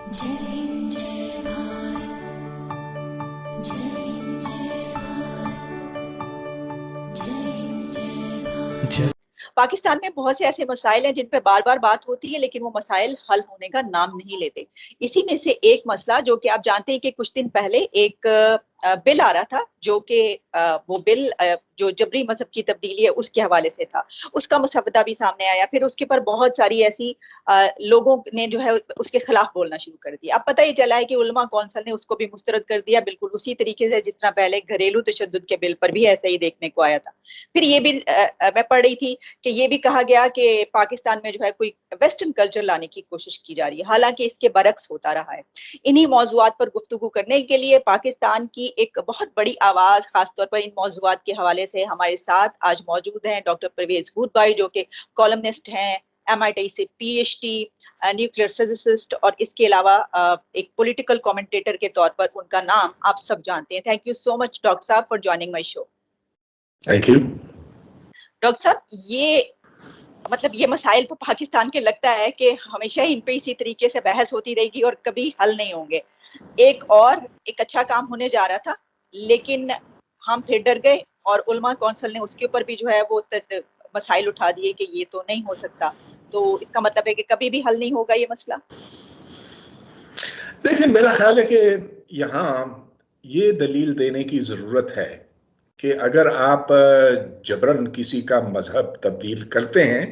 जय हिंद जय भारत, जय हिंद जय भारत, जय हिंद जय भारत। पाकिस्तान में बहुत से ऐसे मसाइल हैं जिन पे बार बार बात होती है, लेकिन वो मसाइल हल होने का नाम नहीं लेते। इसी में से एक मसला जो कि आप जानते हैं कि कुछ दिन पहले एक बिल आ रहा था, जो कि वो बिल जो जबरी मजहब की तब्दीली है उसके हवाले से था। उसका मसवदा भी सामने आया, फिर उसके पर बहुत सारी ऐसी लोगों ने जो है उसके खिलाफ बोलना शुरू कर दिया। अब पता ही चला है कि उलमा कौंसिल ने उसको भी मुस्तरद कर दिया, बिल्कुल उसी तरीके से जिस तरह पहले घरेलू तशद्दुद के बिल पर भी ऐसा ही देखने को आया था। फिर ये भी मैं पढ़ रही थी कि ये भी कहा गया कि पाकिस्तान में जो है कोई वेस्टर्न कल्चर लाने की कोशिश की जा रही है, हालांकि इसके बरक्स होता रहा है। इन्हीं मौजुआत पर गुफ्तगू करने के लिए पाकिस्तान की एक बहुत बड़ी आवाज, खासतौर पर इन मौजुआत के हवाले से हमारे साथ आज मौजूद हैं डॉक्टर परवेज हूद भाई, जो कि कॉलमनिस्ट हैं, MIT से PhD, न्यूक्लियर फिजिसिस्ट, और इसके अलावा एक पॉलिटिकल कमेंटेटर के तौर पर उनका नाम आप सब जानते हैं। Thank you so much doctor साहब for joining my show. Thank you. Doctor साहब, ये मसाइल तो पाकिस्तान के लगता है कि हमेशा ही इन पे इसी तरीके से बहस होती रहेगी और कभी हल नहीं होंगे। एक अच्छा काम होने जा रहा था, लेकिन हम फिर डर गए और उलमा कौंसिल ने उसके ऊपर भी जो है वो मसाइल उठा दिए कि ये तो नहीं हो सकता। तो इसका मतलब है कि कभी भी हल नहीं होगा ये मसला। देखिए, मेरा ख्याल है कि यहाँ ये दलील देने की जरूरत है कि अगर आप जबरन किसी का मजहब तब्दील करते हैं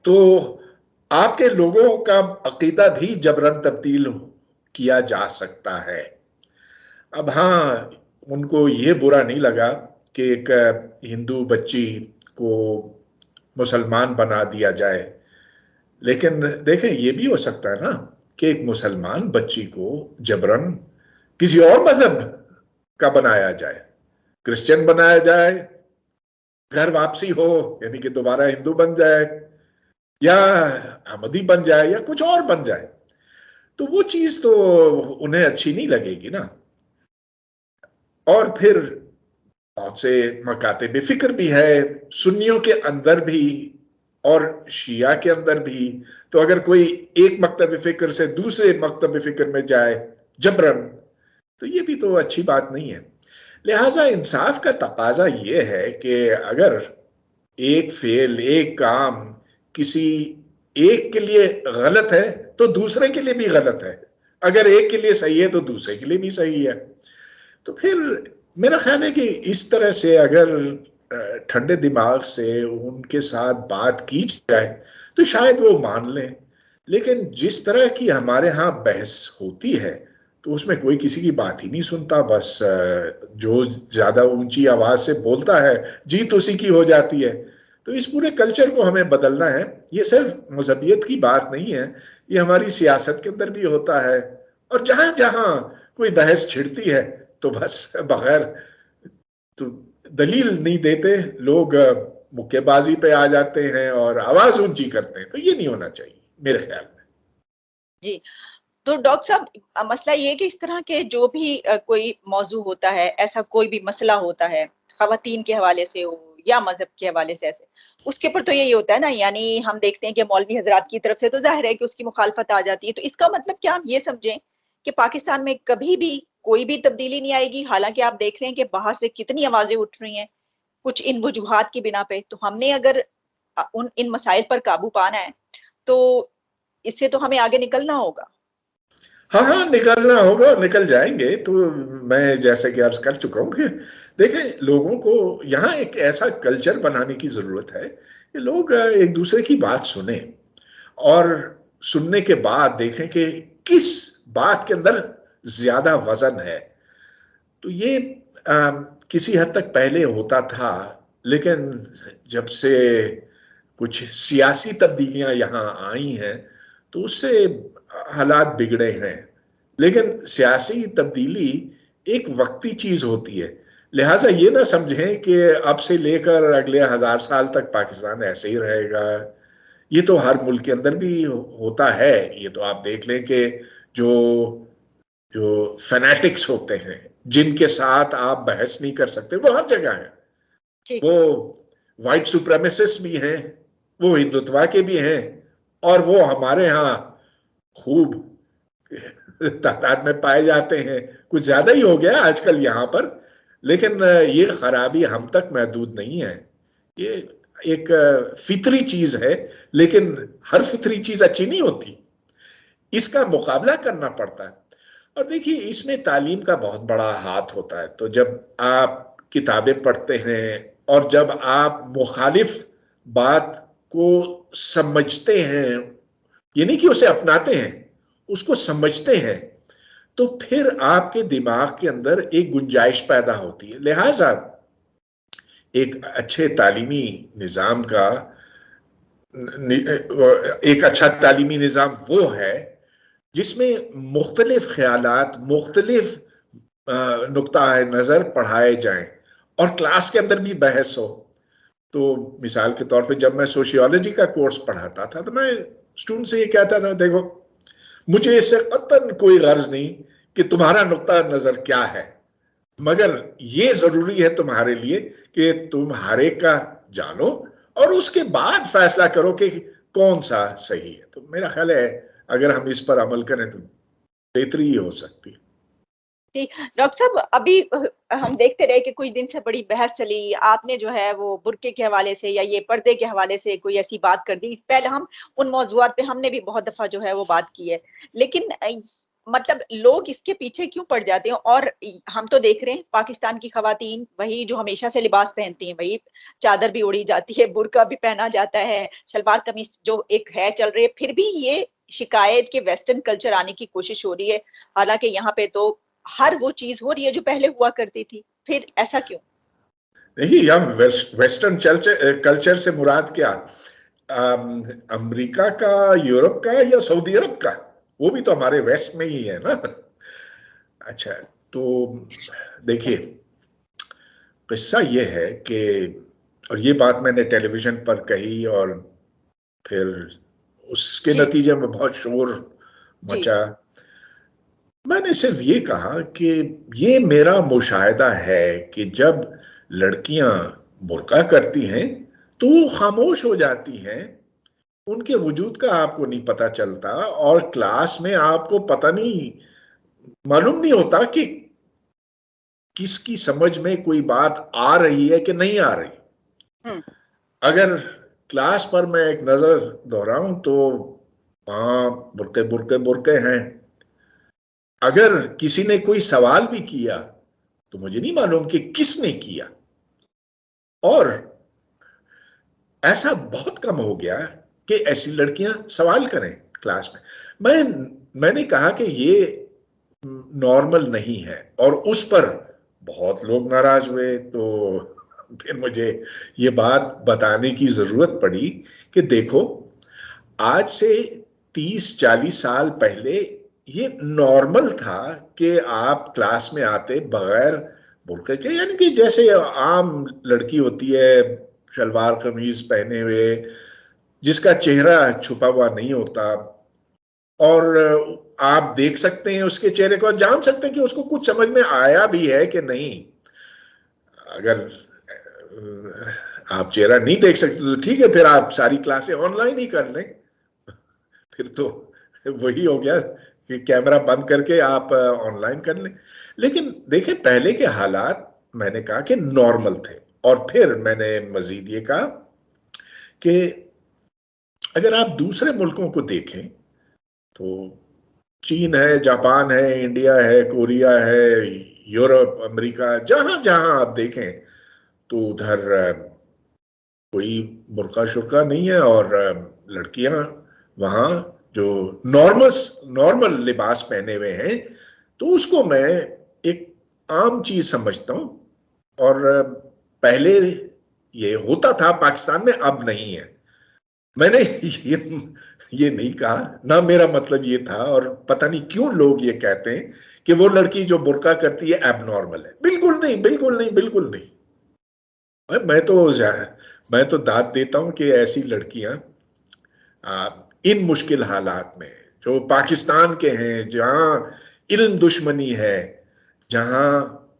तो आपके लोगों का अकीदा भी जबरन तब्दील किया जा सकता है। अब हाँ, उनको ये बुरा नहीं लगा कि एक हिंदू बच्ची को मुसलमान बना दिया जाए, लेकिन देखें ये भी हो सकता है ना कि एक मुसलमान बच्ची को जबरन किसी और मजहब का बनाया जाए, क्रिश्चियन बनाया जाए, घर वापसी हो यानी कि दोबारा हिंदू बन जाए, या अहमदी बन जाए, या कुछ और बन जाए, तो वो चीज तो उन्हें अच्छी नहीं लगेगी ना। और फिर बहुत से मकाते फिक्र भी है सुन्नियों के अंदर भी और शिया के अंदर भी। तो अगर कोई एक मकतब फिक्र से दूसरे मकतब फिक्र में जाए जबरन, तो ये भी तो अच्छी बात नहीं है। लिहाजा इंसाफ का तकाजा ये है कि अगर एक फेल, एक काम किसी एक के लिए गलत है तो दूसरे के लिए भी गलत है, अगर एक के लिए सही है तो दूसरे के लिए भी सही है। तो फिर मेरा ख्याल है कि इस तरह से अगर ठंडे दिमाग से उनके साथ बात की जाए तो शायद वो मान लें। लेकिन जिस तरह की हमारे यहाँ बहस होती है तो उसमें कोई किसी की बात ही नहीं सुनता, बस जो ज्यादा ऊंची आवाज से बोलता है जीत उसी की हो जाती है। तो इस पूरे कल्चर को हमें बदलना है। ये सिर्फ मजहबियत की बात नहीं है, ये हमारी सियासत के अंदर भी होता है। और जहां जहां कोई बहस छिड़ती है तो बस बगैर तो दलील नहीं देते लोग मुक्केबाजी पे आ जाते हैं और आवाज ऊंची करते हैं। तो ये नहीं होना चाहिए मेरे ख्याल में। जी, तो डॉक्टर साहब, मसला ये है कि इस तरह के जो भी कोई मौजू होता है, ऐसा कोई भी मसला होता है, खवातीन के हवाले से हो या मजहब के हवाले से, ऐसे उसके ऊपर तो यही होता है ना, यानी हम देखते हैं कि मौलवी हजरात की तरफ से तो जाहिर है कि उसकी मुखालफत आ जाती है। तो इसका मतलब क्या हम ये समझें कि पाकिस्तान में कभी भी कोई भी तब्दीली नहीं आएगी, हालांकि आप देख रहे हैं कि बाहर से कितनी आवाजें उठ रही हैं कुछ इन वजूहात की बिना पे। तो हमने अगर इन मसाइल पर काबू पाना है तो इससे तो हमें आगे निकलना होगा। हाँ हाँ, निकलना होगा, निकल जाएंगे। तो मैं जैसे कि अर्ज कर चुका हूँ कि देखें, लोगों को यहाँ एक ऐसा कल्चर बनाने की जरूरत है कि लोग एक दूसरे की बात सुने और सुनने के बाद देखें कि किस बात के अंदर ज्यादा वजन है। तो ये किसी हद तक पहले होता था, लेकिन जब से कुछ सियासी तब्दीलियां यहाँ आई हैं तो उससे हालात बिगड़े हैं। लेकिन सियासी तब्दीली एक वक्ती चीज होती है, लिहाजा ये ना समझें कि अब से लेकर अगले 1000 साल तक पाकिस्तान ऐसे ही रहेगा। ये तो हर मुल्क के अंदर भी होता है। ये तो आप देख लें कि जो जो फैनेटिक्स होते हैं जिनके साथ आप बहस नहीं कर सकते वो हर जगह हैं। वो वाइट सुप्रेमेसिस्ट भी हैं, वो हिंदुत्व के भी हैं, और वो हमारे यहाँ खूब تعداد میں پائے جاتے ہیں. کچھ زیادہ ہی ہو گیا آج کل یہاں پر، لیکن یہ خرابی ہم تک محدود نہیں ہے. یہ ایک فطری چیز ہے، لیکن ہر فطری چیز اچھی نہیں ہوتی، اس کا مقابلہ کرنا پڑتا ہے. اور دیکھیے اس میں تعلیم کا بہت بڑا ہاتھ ہوتا ہے. تو جب آپ کتابیں پڑھتے ہیں اور جب آپ مخالف بات کو سمجھتے ہیں، یہ نہیں کہ اسے اپناتے ہیں، اس کو سمجھتے ہیں، تو پھر آپ کے دماغ کے اندر ایک گنجائش پیدا ہوتی ہے. لہذا ایک اچھے تعلیمی نظام کا ایک اچھا تعلیمی نظام وہ ہے جس میں مختلف خیالات، مختلف نقطہ نظر پڑھائے جائیں اور کلاس کے اندر بھی بحث ہو. تو مثال کے طور پہ جب میں سوشیولوجی کا کورس پڑھاتا تھا تو میں اسٹوڈنٹ سے یہ کہتا تھا، دیکھو مجھے اس سے قطعاً کوئی غرض نہیں کہ تمہارا نقطہ نظر کیا ہے، مگر یہ ضروری ہے تمہارے لیے کہ تم ہر ایک کا جانو اور اس کے بعد فیصلہ کرو کہ کون سا صحیح ہے. تو میرا خیال ہے اگر ہم اس پر عمل کریں تو بہتری ہی ہو سکتی ہے. ڈاکٹر صاحب، ابھی ہم دیکھتے رہے کہ کچھ دن سے بڑی بحث چلی، آپ نے جو ہے وہ برقعے کے حوالے سے یا یہ پردے کے حوالے سے کوئی ایسی بات کر دی. پہلے ہم ان موضوعات پہ ہم نے بھی بہت دفعہ جو ہے وہ بات کی ہے، لیکن مطلب لوگ اس کے پیچھے کیوں پڑ جاتے ہیں؟ اور ہم تو دیکھ رہے ہیں پاکستان کی خواتین وہی جو ہمیشہ سے لباس پہنتی ہیں، وہی چادر بھی اڑی جاتی ہے، برقعہ بھی پہنا جاتا ہے، شلوار قمیص جو ایک ہے چل رہی ہے، پھر بھی یہ شکایت کہ ویسٹرن کلچر آنے کی کوشش ہو رہی ہے، حالانکہ یہاں پہ تو ہر وہ چیز ہو رہی ہے جو پہلے ہوا کرتی تھی. پھر ایسا کیوں؟ نہیں، ہم ویسٹرن کلچر سے مراد کیا؟ امریکہ کا، یورپ کا یا سعودی عرب کا؟ وہ بھی تو ہمارے ویسٹ میں ہی ہے نا. اچھا، تو دیکھیے قصہ یہ ہے کہ، اور یہ بات میں نے ٹیلی ویژن پر کہی اور پھر اس کے نتیجے میں بہت شور مچا. میں نے صرف یہ کہا کہ یہ میرا مشاہدہ ہے کہ جب لڑکیاں برقع کرتی ہیں تو وہ خاموش ہو جاتی ہیں، ان کے وجود کا آپ کو نہیں پتا چلتا، اور کلاس میں آپ کو پتہ نہیں، معلوم نہیں ہوتا کہ کس کی سمجھ میں کوئی بات آ رہی ہے کہ نہیں آ رہی. اگر کلاس پر میں ایک نظر دہراؤں تو وہاں برقعے ہیں. اگر کسی نے کوئی سوال بھی کیا تو مجھے نہیں معلوم کہ کس نے کیا، اور ایسا بہت کم ہو گیا کہ ایسی لڑکیاں سوال کریں کلاس میں. میں نے کہا کہ یہ نارمل نہیں ہے، اور اس پر بہت لوگ ناراض ہوئے. تو پھر مجھے یہ بات بتانے کی ضرورت پڑی کہ دیکھو آج سے 30-40 سال پہلے یہ نارمل تھا کہ آپ کلاس میں آتے بغیر برقعے کے، یعنی کہ جیسے عام لڑکی ہوتی ہے شلوار قمیض پہنے ہوئے جس کا چہرہ چھپا ہوا نہیں ہوتا، اور آپ دیکھ سکتے ہیں اس کے چہرے کو، جان سکتے ہیں کہ اس کو کچھ سمجھ میں آیا بھی ہے کہ نہیں. اگر آپ چہرہ نہیں دیکھ سکتے تو ٹھیک ہے، پھر آپ ساری کلاسیں آن لائن ہی کر لیں، پھر تو وہی ہو گیا کہ کیمرہ بند کر کے آپ آن لائن کر لیں. لیکن دیکھیں پہلے کے حالات میں نے کہا کہ نارمل تھے. اور پھر میں نے مزید یہ کہا کہ اگر آپ دوسرے ملکوں کو دیکھیں تو چین ہے، جاپان ہے، انڈیا ہے، کوریا ہے، یورپ، امریکہ، جہاں جہاں آپ دیکھیں تو ادھر کوئی برقع شرقہ نہیں ہے، اور لڑکیاں وہاں جو نارمل لباس پہنے ہوئے ہیں تو اس کو میں ایک عام چیز سمجھتا ہوں. اور پہلے یہ ہوتا تھا پاکستان میں، اب نہیں ہے. میں نے یہ نہیں کہا، نہ میرا مطلب یہ تھا، اور پتہ نہیں کیوں لوگ یہ کہتے ہیں کہ وہ لڑکی جو برقع کرتی ہے ایب نارمل ہے. بالکل نہیں، بالکل نہیں، بالکل نہیں. میں تو داد دیتا ہوں کہ ایسی لڑکیاں ان مشکل حالات میں جو پاکستان کے ہیں، جہاں علم دشمنی ہے، جہاں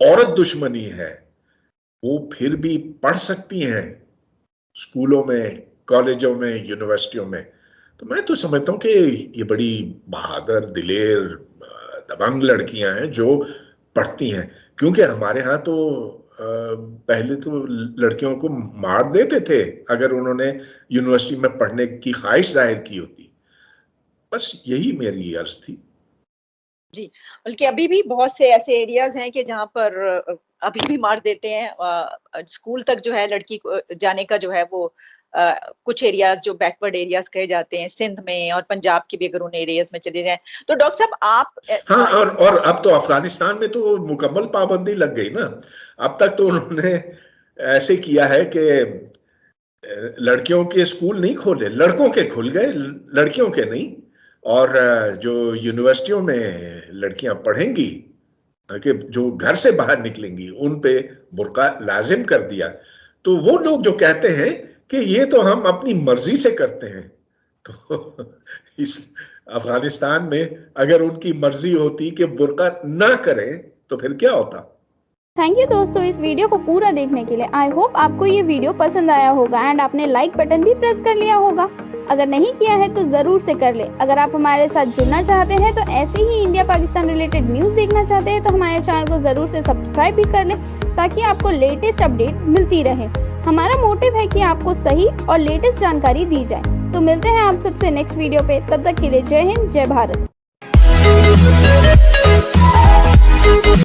عورت دشمنی ہے، وہ پھر بھی پڑھ سکتی ہیں اسکولوں میں، کالجوں میں، یونیورسٹیوں میں. تو میں تو سمجھتا ہوں کہ یہ بڑی بہادر، دلیر दबंग लड़कियां हैं जो पढ़ती हैं, क्योंकि हमारे यहाँ तो पहले तो लड़कियों को मार देते थे अगर उन्होंने यूनिवर्सिटी में पढ़ने की ख्वाहिश जाहिर की होती। बस यही मेरी अर्ज थी। जी, बल्कि अभी भी बहुत से ऐसे एरियाज हैं कि जहाँ पर अभी भी मार देते हैं। स्कूल तक जो है लड़की को जाने का जो है वो कुछ एरियाज जो बैकवर्ड एरियाज कहे जाते हैं, सिंध में और पंजाब के भी अगर उन एरियाज में चले जाएं तो डॉक्टर साहब आप हाँ, और अब तो अफगानिस्तान में तो मुकम्मल पाबंदी लग गई ना। अब तक तो उन्होंने ऐसे किया है कि लड़कियों के स्कूल नहीं खोले, लड़कों के खुल गए, लड़कियों के नहीं। और जो यूनिवर्सिटियों में लड़कियां पढ़ेंगी कि जो घर से बाहर निकलेंगी उन पे बुर्का लाजिम कर दिया। तो वो लोग जो कहते हैं कि ये तो हम अपनी मर्जी से करते हैं, तो इस अफगानिस्तान में अगर उनकी मर्जी होती कि बुर्का ना करें तो फिर क्या होता। थैंक यू दोस्तों इस वीडियो को पूरा देखने के लिए। आई होप आपको ये वीडियो पसंद आया होगा एंड आपने लाइक बटन भी प्रेस कर लिया होगा। अगर नहीं किया है तो ज़रूर से कर ले। अगर आप हमारे साथ जुड़ना चाहते हैं तो ऐसे ही इंडिया पाकिस्तान रिलेटेड न्यूज़ देखना चाहते हैं तो हमारे चैनल को ज़रूर से सब्सक्राइब भी कर लें ताकि आपको लेटेस्ट अपडेट मिलती रहे। हमारा मोटिव है कि आपको सही और लेटेस्ट जानकारी दी जाए। तो मिलते हैं आप सबसे नेक्स्ट वीडियो पे, तब तक के लिए जय हिंद, जय भारत।